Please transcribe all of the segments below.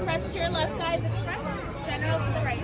Express to your left, guys. Express. General to the right.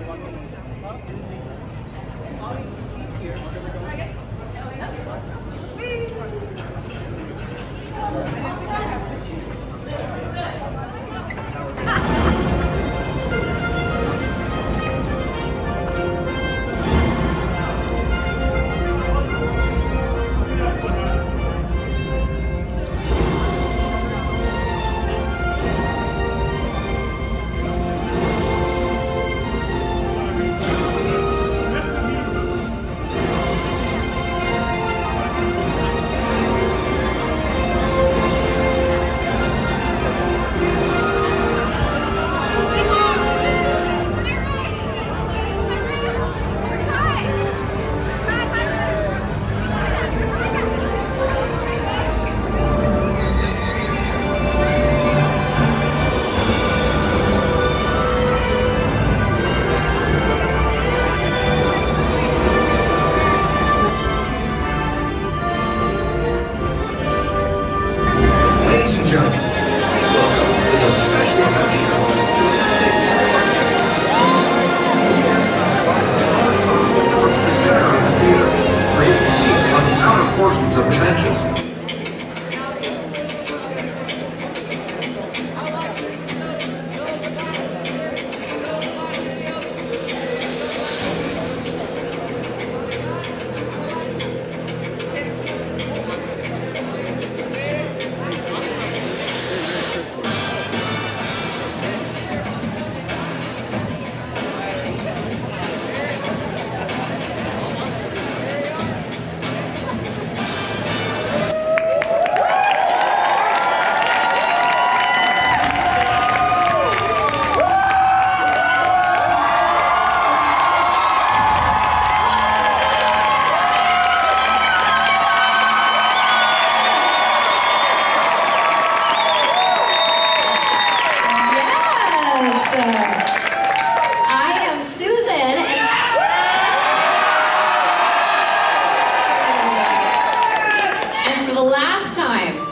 Ladies and gentlemen, welcome to the special event show to accommodate all of our guests at this time. We ask you to slide as far as possible towards the center of the theater, creating seats on the outer portions of the benches.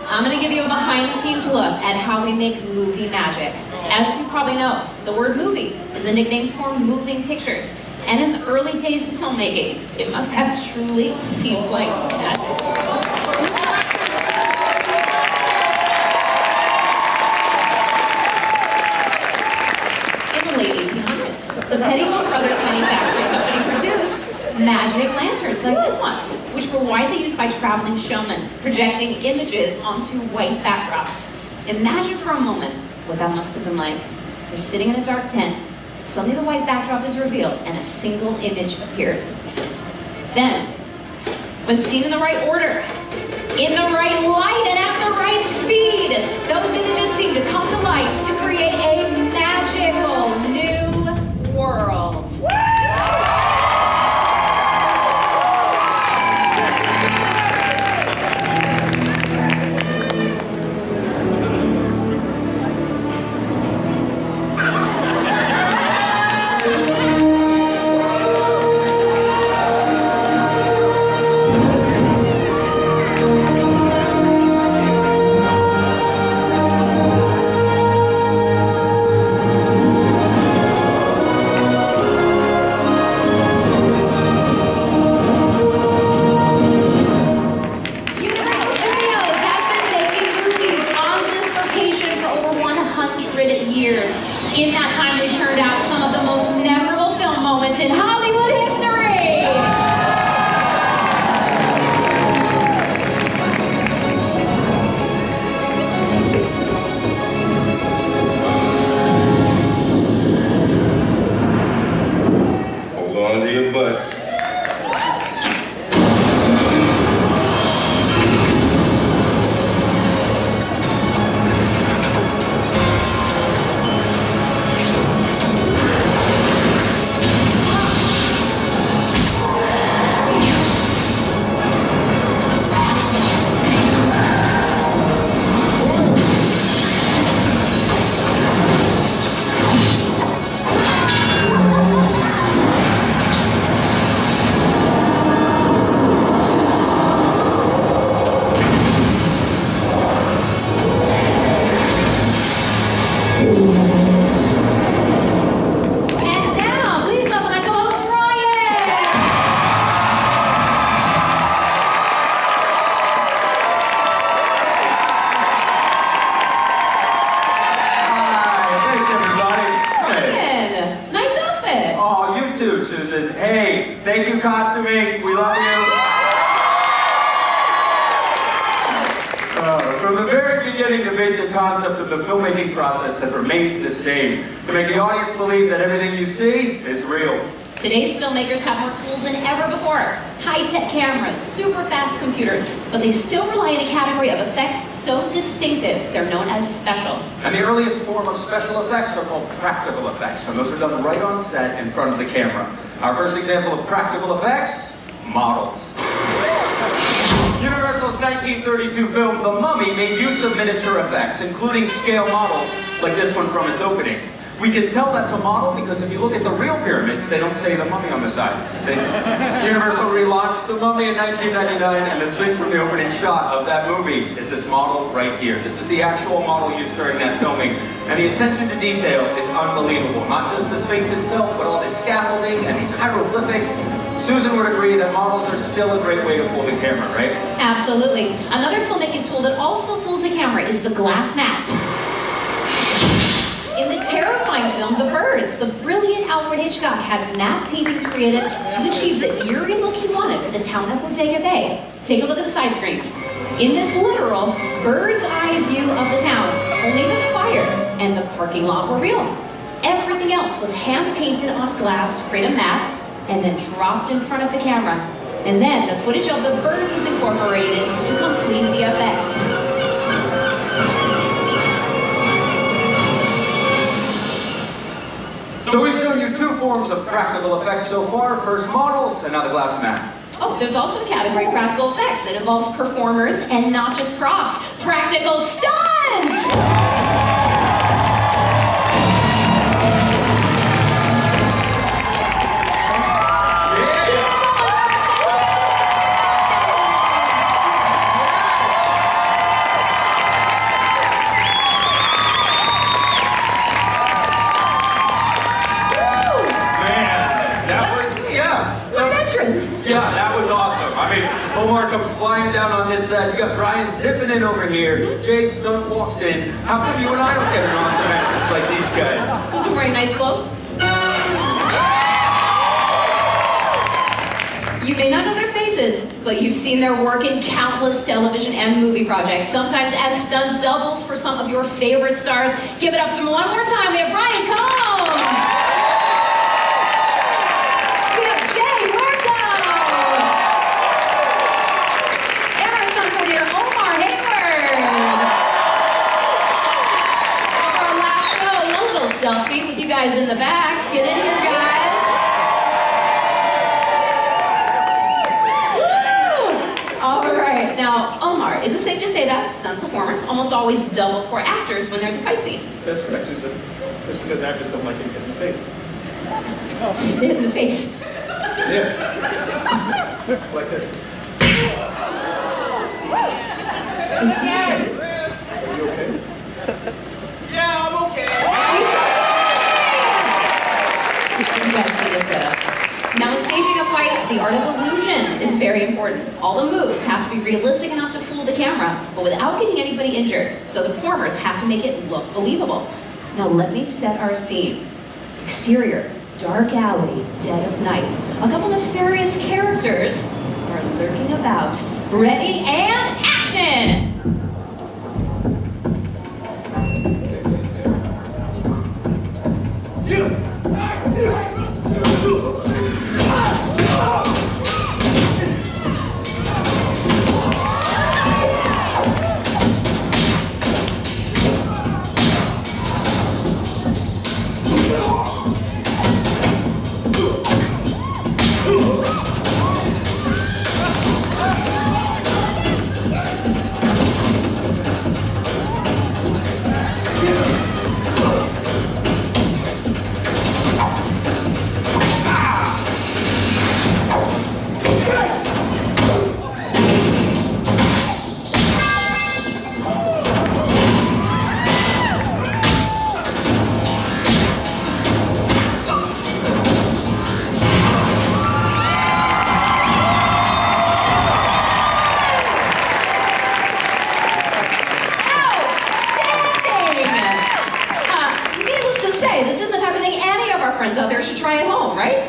I'm going to give you a behind-the-scenes look at how we make movie magic. As you probably know, the word movie is a nickname for moving pictures. And in the early days of filmmaking, it must have truly seemed like magic. In the late 1800s, the Pettigrew Brothers Manufacturing Company produced magic lanterns like this one, which were widely used by traveling showmen, projecting images onto white backdrops. Imagine for a moment what that must have been like. You're sitting in a dark tent, suddenly the white backdrop is revealed and a single image appears. Then, when seen in the right order, in the right light and at the right speed, those images seem to come to life to create a magical new world. Years. In that time, they've turned out some of the most memorable film moments in Hollywood history. Hold on to your butts. Thank you, costuming. We love you. From the very beginning, the basic concept of the filmmaking process has remained the same. To make the audience believe that everything you see is real. Today's filmmakers have more tools than ever before. High-tech cameras, super fast computers, but they still rely on a category of effects so distinctive, they're known as special. And the earliest form of special effects are called practical effects, and those are done right on set in front of the camera. Our first example of practical effects, models. Universal's 1932 film, The Mummy, made use of miniature effects, including scale models like this one from its opening. We can tell that's a model because if you look at the real pyramids, they don't say The Mummy on the side. See? Universal relaunched The Mummy in 1999, and the Sphinx from the opening shot of that movie is this model right here. This is the actual model used during that filming, and the attention to detail is unbelievable. Not just the Sphinx itself, but all this scaffolding and these hieroglyphics. Susan would agree that models are still a great way to fool the camera, right? Absolutely. Another filmmaking tool that also fools the camera is the glass mat. In the terrifying film, The Birds, the brilliant Alfred Hitchcock had matte paintings created to achieve the eerie look he wanted for the town of Bodega Bay. Take a look at the side screens. In this literal bird's eye view of the town, only the fire and the parking lot were real. Everything else was hand-painted on glass to create a map and then dropped in front of the camera. And then the footage of the birds was incorporated to complete the effect. So we've shown you two forms of practical effects so far. First models, and now the glass mat. Oh, there's also a category of practical effects. It involves performers and not just props. Practical stunts! Yeah, that was awesome. I mean, Omar comes flying down on this set. You got Brian zipping in over here. Jay Stunt walks in. How come you and I don't get an awesome entrance like these guys? Those are wearing nice clothes. You may not know their faces, but you've seen their work in countless television and movie projects, sometimes as stunt doubles for some of your favorite stars. Give it up for them one more time. We have Brian Combs. Selfie with you guys in the back. Get in here, guys. Woo! All right. Now, Omar, is it safe to say that stunt performers almost always double for actors when there's a fight scene? That's correct, Susan. That's because actors don't like getting hit in the face. Hit in the face. Yeah. Like this. I'm scared. Are you okay? Yeah, I'm okay. You guys see this setup. Now in staging a fight, the art of illusion is very important. All the moves have to be realistic enough to fool the camera, but without getting anybody injured. So the performers have to make it look believable. Now let me set our scene. Exterior, dark alley, dead of night. A couple nefarious characters are lurking about. Ready and action!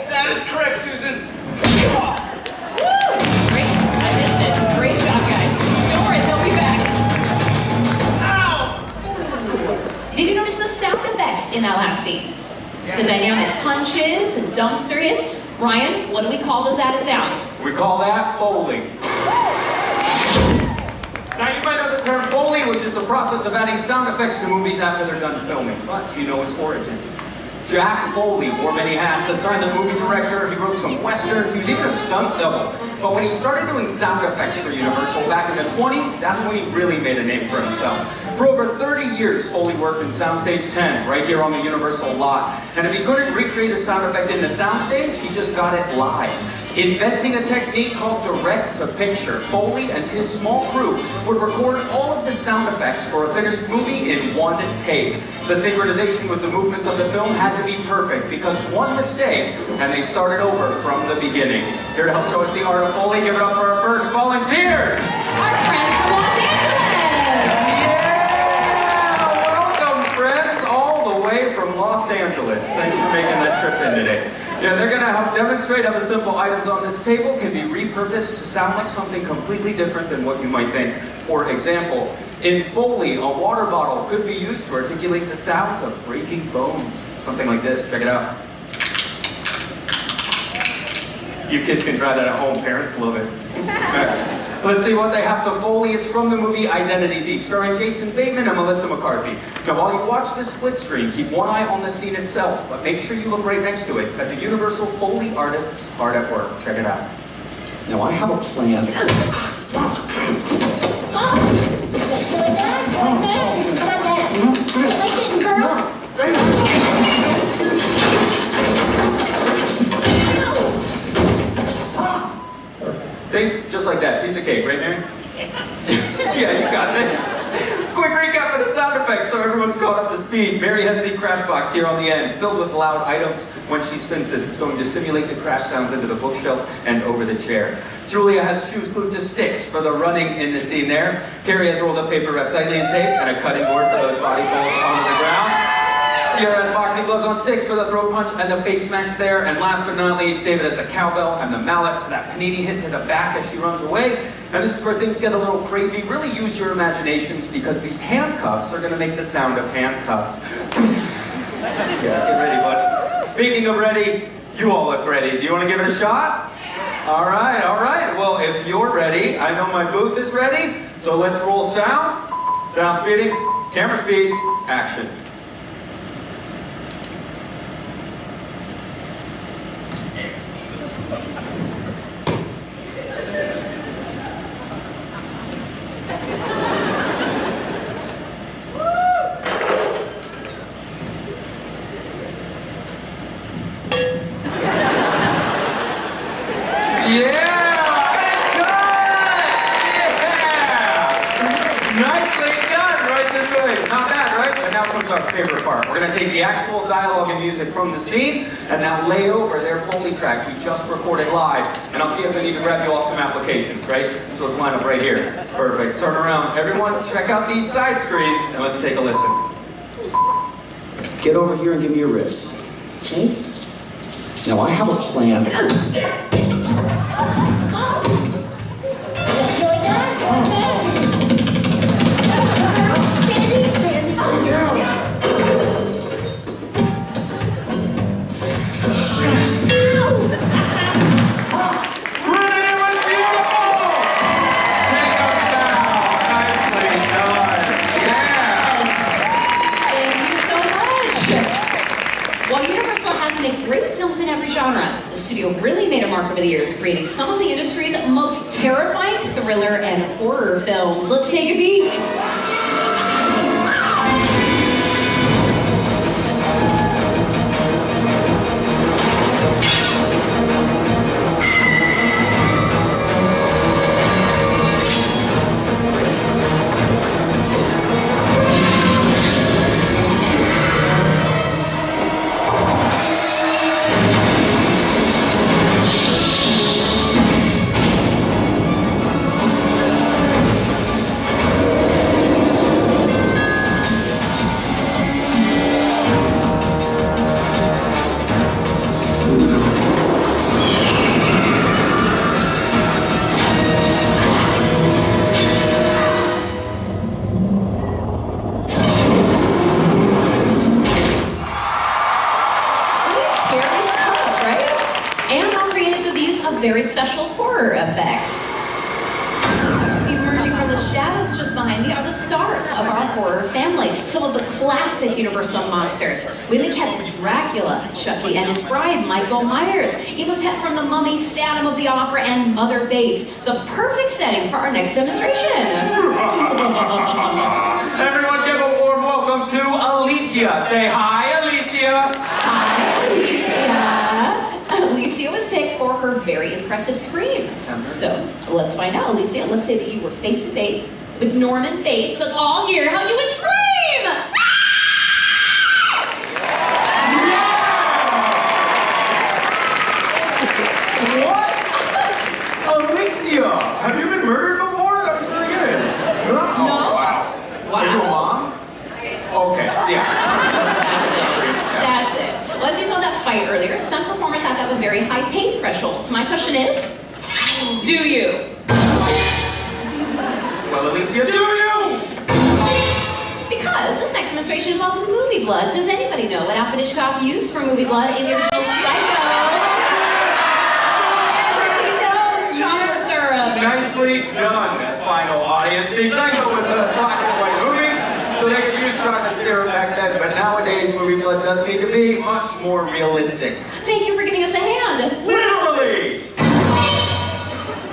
That is correct, Susan. in that last scene. The dynamic punches and dumpster hits. Ryan, what do we call those added sounds? We call that Foley. Now you might know the term Foley, which is the process of adding sound effects to movies after they're done filming. But do you know its origins? Jack Foley wore many hats, a silent movie director, he wrote some westerns, he was even a stunt double. But when he started doing sound effects for Universal back in the 20s, that's when he really made a name for himself. For over 30 years, Foley worked in Soundstage 10, right here on the Universal lot. And if he couldn't recreate a sound effect in the soundstage, he just got it live. Inventing a technique called direct-to-picture, Foley and his small crew would record all of the sound effects for a finished movie in one take. The synchronization with the movements of the film had to be perfect because one mistake and they started over from the beginning. Here to help show us the art of Foley, give it up for our first volunteer! Our friends from Los Angeles! Yeah! Welcome, friends, all the way from Los Angeles. Thanks for making that trip in today. Yeah, they're going to help demonstrate how the simple items on this table can be repurposed to sound like something completely different than what you might think. For example, in Foley, a water bottle could be used to articulate the sounds of breaking bones. Something like this. Check it out. You kids can try that at home. Parents love it. Let's see what they have to Foley. It's from the movie Identity Thief, starring Jason Bateman and Melissa McCarthy. Now, while you watch this split screen, keep one eye on the scene itself, but make sure you look right next to it at the Universal Foley artists hard at work. Check it out. Now, I have a plan. See? Just like that. Piece of cake, right, Mary? Yeah, you got this. Quick recap of the sound effects so everyone's caught up to speed. Mary has the crash box here on the end, filled with loud items. When she spins this, it's going to simulate the crash sounds into the bookshelf and over the chair. Julia has shoes glued to sticks for the running in the scene there. Carrie has rolled up paper wrapped tightly in tape and a cutting board for those body falls onto the ground. Sierra has boxing gloves on sticks for the throat punch and the face smacks there. And last but not least, David has the cowbell and the mallet for that panini hit to the back as she runs away. And this is where things get a little crazy. Really use your imaginations because these handcuffs are going to make the sound of handcuffs. Yeah, get ready, bud. Speaking of ready, you all look ready. Do you want to give it a shot? All right, all right. Well, if you're ready, I know my booth is ready. So let's roll sound. Sound speeding, camera speeds, action. Our favorite part. We're going to take the actual dialogue and music from the scene and now lay over their Foley track we just recorded live. And I'll see if I need to grab you all some applications, right? So let's line up right here. Perfect. Turn around. Everyone, check out these side screens and let's take a listen. Get over here and give me your wrist. Okay? Now, I have a plan. The studio really made a mark over the years, creating some of the industry's most terrifying thriller and horror films. Let's take a peek. very special horror effects. Emerging from the shadows just behind me are the stars of our horror family. Some of the classic Universal monsters. We have the cats Dracula, Chucky and his bride, Michael Myers. Imhotep from The Mummy, Phantom of the Opera, and Mother Bates. The perfect setting for our next demonstration. Everyone give a warm welcome to Alicia. Say hi, Alicia. Hi, Alicia. Alicia was picked for her very impressive scream. So let's find out, Alicia. Let's say that you were face to face with Norman Bates. Let's all hear how you would scream. What? Alicia, have you been murdered before? That was really good. No? Oh, No. wow. Wow. Your mom? Okay, yeah. That's it. Well, as you saw that fight earlier, stunt performers have to have a very high pain threshold. So my question is, do you? Well, Alicia, do you? Because this next demonstration involves movie blood. Does anybody know what Alfred Hitchcock used for movie blood in the original Psycho? Everybody knows chocolate syrup. Nicely done, final audience. See, Psycho was a black and white movie, so they could use chocolate syrup back then, but nowadays movie blood does need to be much more realistic. Thank you for giving us a hand. Literally!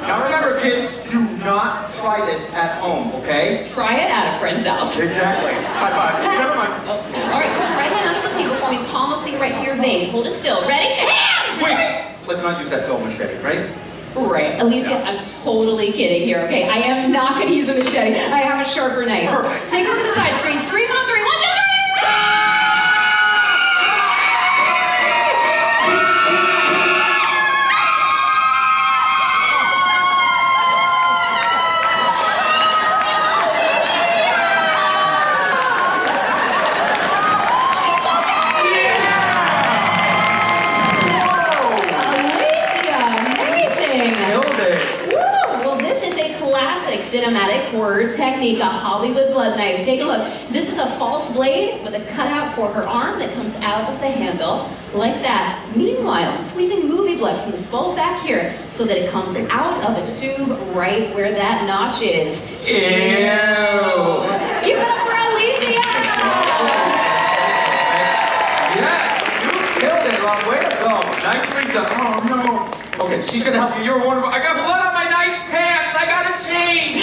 Now remember, kids, do not try this at home, okay? Try it at a friend's house. Exactly. High five. Never mind. Oh, all right, put your right hand under the table for me. Palm will see right to your vein. Hold it still. Ready? Hands! Wait! Let's not use that dull machete, right? Right. Alicia, Yeah. I'm totally kidding here, okay? I am not going to use a machete. I have a sharper knife. Perfect. Take a look at the side screen. Scream on 3. 1, 2, 3! Cinematic horror technique, a Hollywood blood knife. Take a look. This is a false blade with a cutout for her arm that comes out of the handle, like that. Meanwhile, I'm squeezing movie blood from this bulb back here so that it comes out of a tube right where that notch is. Ew! Give it up for Alicia! Yeah, you killed it, Rob. Way to go. Nicely done. Oh, no. Okay, she's gonna help you. You're wonderful. I got blood on my nice pants. I gotta change.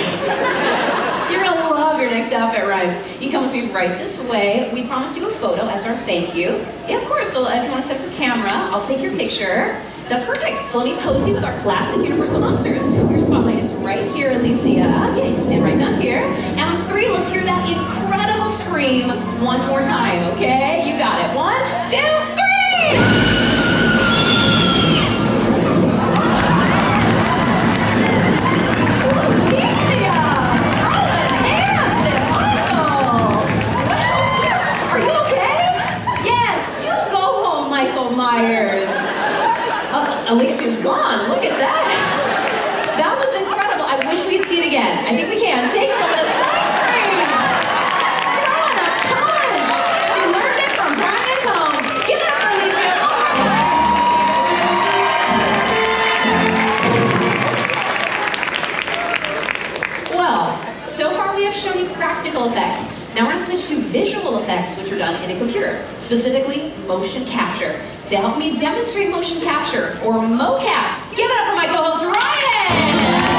You're gonna love your next outfit, Ryan. You can come with me right this way. We promised you a photo as our thank you. Yeah, of course. So if you want to set up your camera, I'll take your picture. That's perfect. So let me pose you with our classic Universal monsters. Your spotlight is right here, Alicia. Yeah, you can stand right down here. And on 3, let's hear that incredible scream one more time, okay? You got it. 1, 2, 3! Myers. Alicia's gone. Look at that. That was incredible. I wish we'd see it again. I think we can. Take a look at the side screens. Come on, punch. She learned it from Brian Combs. Give it up for Alicia. Well, so far we have shown you practical effects. Now we're going to switch to visual effects, which are done in a computer, specifically motion capture. To help me demonstrate motion capture, or mocap, give it up for my co-host, Ryan!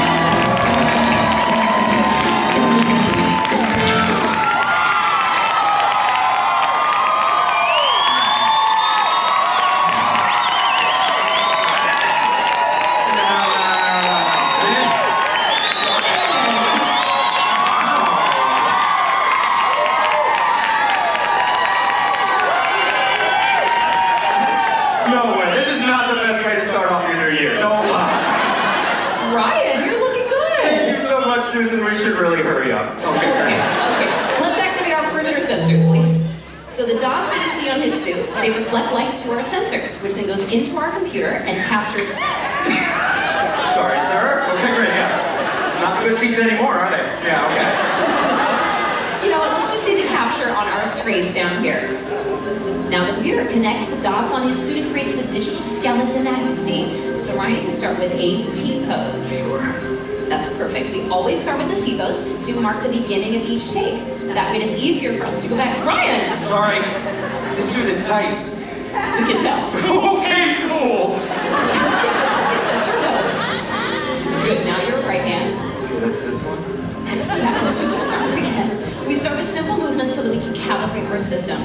No way. This is not the best way to start off your new year. Don't lie. Ryan, you're looking good! Thank you so much, Susan. We should really hurry up. Okay. Okay, let's activate our perimeter sensors, please. So the dots that you see on his suit, they reflect light to our sensors, which then goes into our computer and captures... Sorry, sir. Okay, great, yeah. Not the good seats anymore, are they? Yeah, okay. You know what, let's just see the capture on our screens down here. Now the computer connects the dots on his suit and creates the digital skeleton that you see. So Ryan, you can start with a T-pose. Sure. That's perfect. We always start with the C-pose to mark the beginning of each take. That way it's easier for us to go back. Ryan! Sorry, this suit is tight. We can tell. Okay, cool. Sure does. Good, now your right hand. Okay, that's this one. Yeah, let's do the arms again. We start with simple movements so that we can calibrate our system.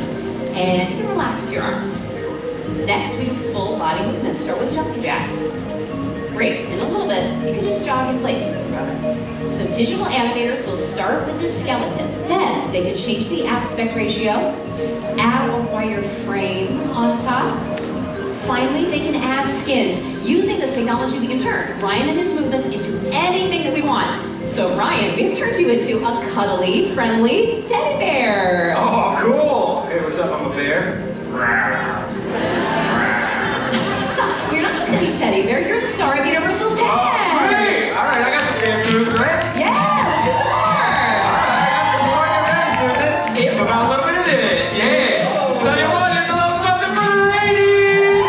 And you can relax your arms. Next, we do full body movements. Start with jumping jacks. Great, in a little bit, you can just jog in place. So digital animators will start with the skeleton. Then they can change the aspect ratio, add a wire frame on top. Finally, they can add skins. Using this technology, we can turn Ryan and his movements into anything that we want. So Ryan, we've turned you into a cuddly, friendly teddy bear. Oh, cool. Hey, what's up? I'm a bear. You're not just any teddy bear, you're the star of Universal's Ted. Oh, sweet. All right, I got some dance moves, right? Yeah, let's do some more. All right, I got some more. You ready, Susan? About a little bit of this, yeah. Tell you what, it's a little something for the ladies.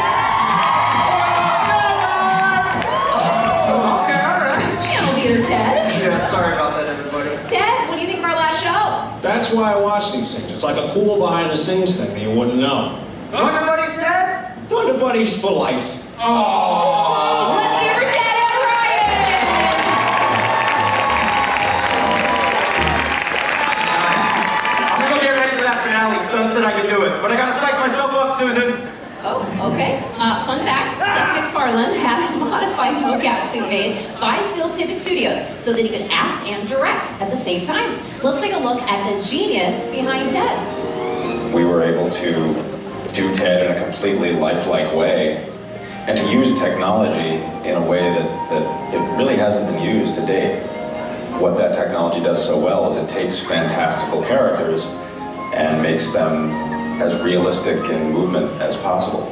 Okay, all right. Channel leader Ted. Yeah, sorry about that, everybody. Ted, what do you think of our last show? That's why I watch these things. It's like a cool behind-the-scenes thing that you wouldn't know. Thunder Buddies, Ted? Thunder Buddies for life. Oh. Let's hear for Ted and Ryan. I'm gonna go get ready for that finale. Stone said I could do it, but I gotta psych myself up, Susan. Oh, okay. Fun fact, Seth MacFarlane had a modified mocap suit made by Phil Tippett Studios so that he could act and direct at the same time. Let's take a look at the genius behind Ted. We were able to do Ted in a completely lifelike way and to use technology in a way that it really hasn't been used to date. What that technology does so well is it takes fantastical characters and makes them as realistic in movement as possible.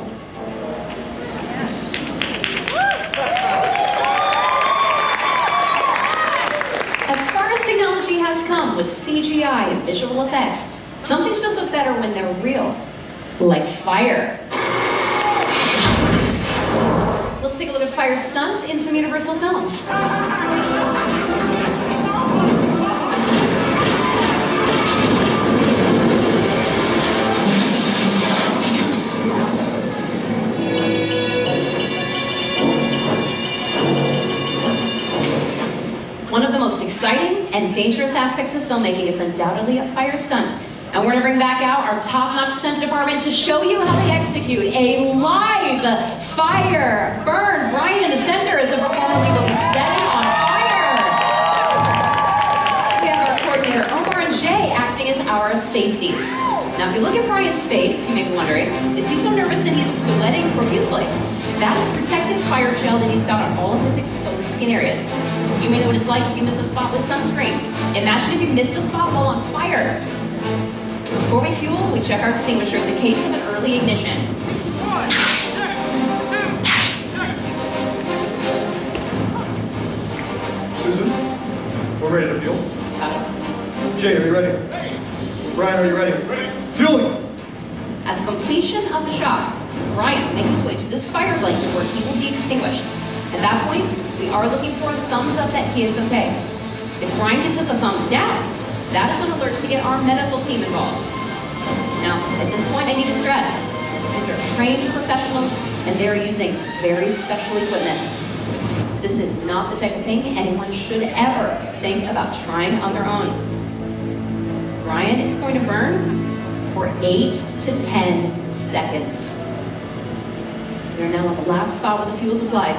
As far as technology has come with CGI and visual effects, some things just look better when they're real, like fire. Let's take a look at fire stunts in some Universal films. One of the most exciting and dangerous aspects of filmmaking is undoubtedly a fire stunt. And we're going to bring back out our top-notch stunt department to show you how they execute a live fire burn. Brian in the center is the performer we will be setting on fire. We have our coordinator Omar and Jay acting as our safeties. Now if you look at Brian's face, you may be wondering, is he so nervous that he's sweating profusely? That is protective fire gel that he's got on all of his exposed skin areas. You may know what it's like if you miss a spot with sunscreen. Imagine if you missed a spot while on fire. Before we fuel, we check our extinguishers in case of an early ignition. Susan, we're ready to fuel. Jay, are you ready? Ryan, are you ready? Ready. Fueling! At the completion of the shot, Ryan will make his way to this fire blanket where he will be extinguished. At that point, we are looking for a thumbs up that he is okay. If Ryan gives us a thumbs down, that is an alert to get our medical team involved. Now, at this point, I need to stress, these are trained professionals and they're using very special equipment. This is not the type of thing anyone should ever think about trying on their own. Ryan is going to burn for 8 to 10 seconds. We're now at the last spot with the fuel supplied.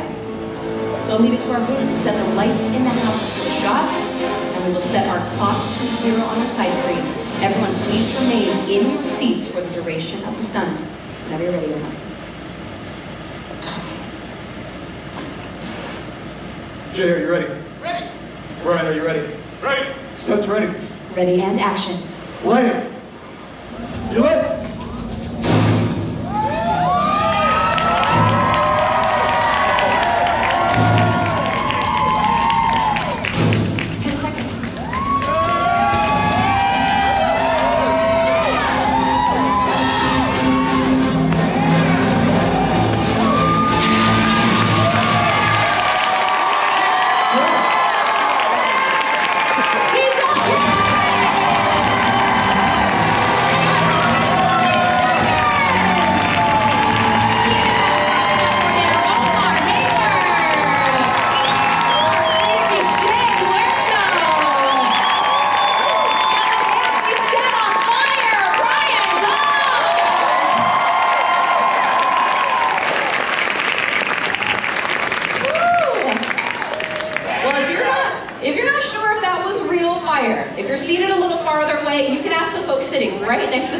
So I'll leave it to our booth to set the lights in the house for the shot, and we will set our clock to 0 on the side screens. Everyone, please remain in your seats for the duration of the stunt. Whenever you're ready, everyone. Jay, are you ready? Ready. Ryan, are you ready? Ready. Stunt's ready. Ready and action. Lighting. You lit? 10 seconds.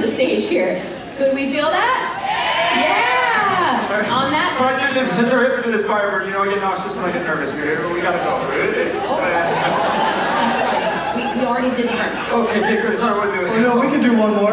the stage here. Could we feel that? Yeah! On that. All right, it's our hip to this Firebird. You know, I get nauseous when I get nervous here. We gotta go. We already did the burn. Okay, good. It's not what we're doing. Oh, no, we can do one more.